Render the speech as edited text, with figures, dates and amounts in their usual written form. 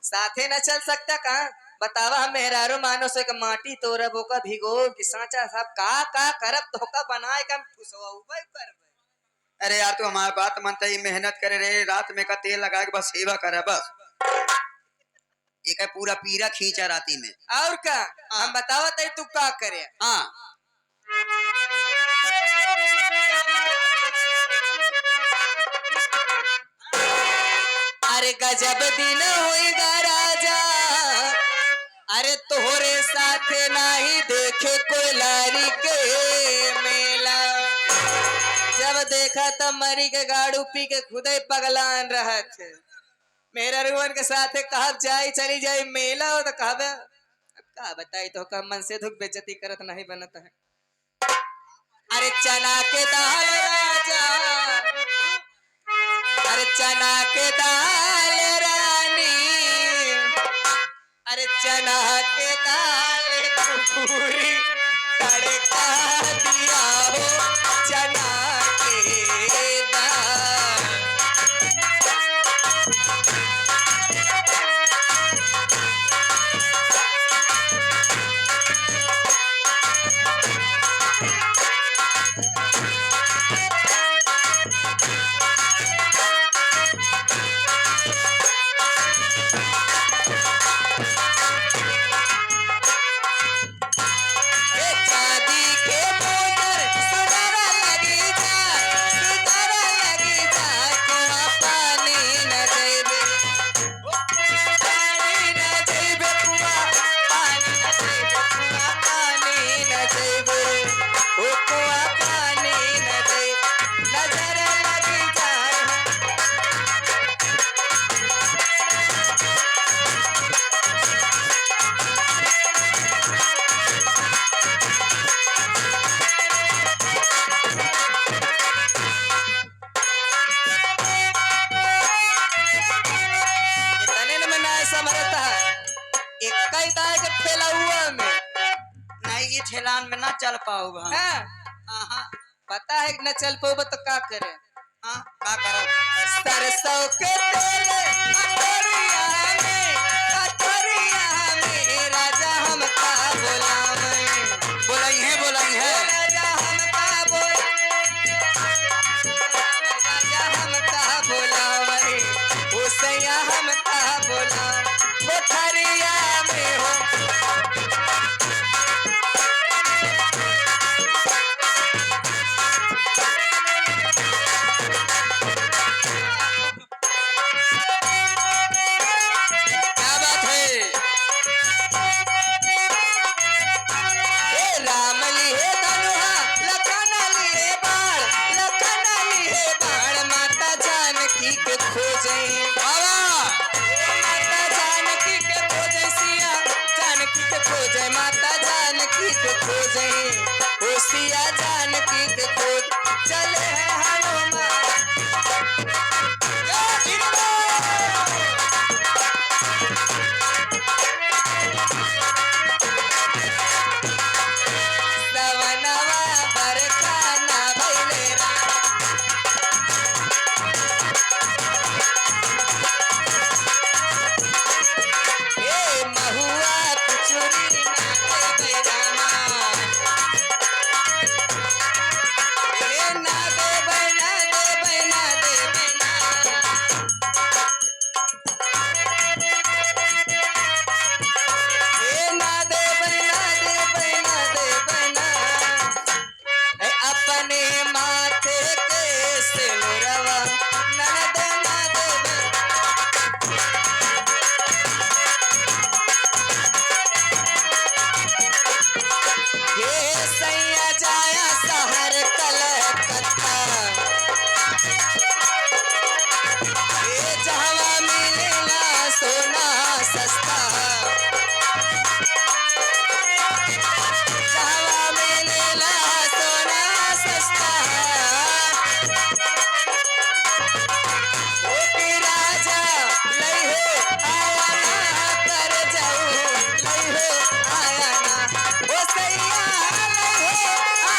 साथे न चल सकता का बतावा हम मेहरारू मानो से के माटी तोरब ओका भिगो कि साचा साहब का करब धोखा बनाए के हम ठुसवा उबे करब। अरे यार तू हमारी बात मानता ही मेहनत करे रे रात में का तेल लगा के बस सेवा करे बस एक है पूरा पीरा खींचा राती में। और का हाँ। हम बतावा तई तू का करे। हाँ अरे गजब दिन होएगा राजा अरे तोहरे साथे नाही देखे कोई लारी के मेला जब देखा तब मरी के गाड़ू पी के खुदे पगलान रहत मेरा रुवन के साथे कहा जाई चली जाई मेला हो तो कहबे अब का बताई तो का मन से दुख बेइज्जती करत नहीं बनत है। अरे चना के दाल राजा अरे चना के दाल रानी अरे चना के दाल पूरी तड़का दिया हो चना के दाल। नहीं ये ठेलान में ना चल पाओ हम। हाँ। पता है कि न चल पाओ तो का करे। हाँ का करो सरसों के तेल अतरिया में राजा हम का बोलाई है राजा हम का बोलावे ओसैया हम का बोला कोठरिया में हो। क्या बात है राम लिए धनुहा लखन लिए बाण माता जानकी के खोजे माता जानकी के खोजे सिया जानकी के खोजे माता जानकी के खोजे ओ सिया जानकी के खोज चले हैं हनुमान। सवनवा बरखा ना भइले ए महुआ कुचुरी ना देवे रामा ए ना देवे ए ना देवे ना ए अपने माथे के सिनुरवा ननद ना देवे। ये सैया जाया शहर कलकत्ता ये जहवा मिलेला सोना सस्ता जहवा मिलेला सोना सस्ता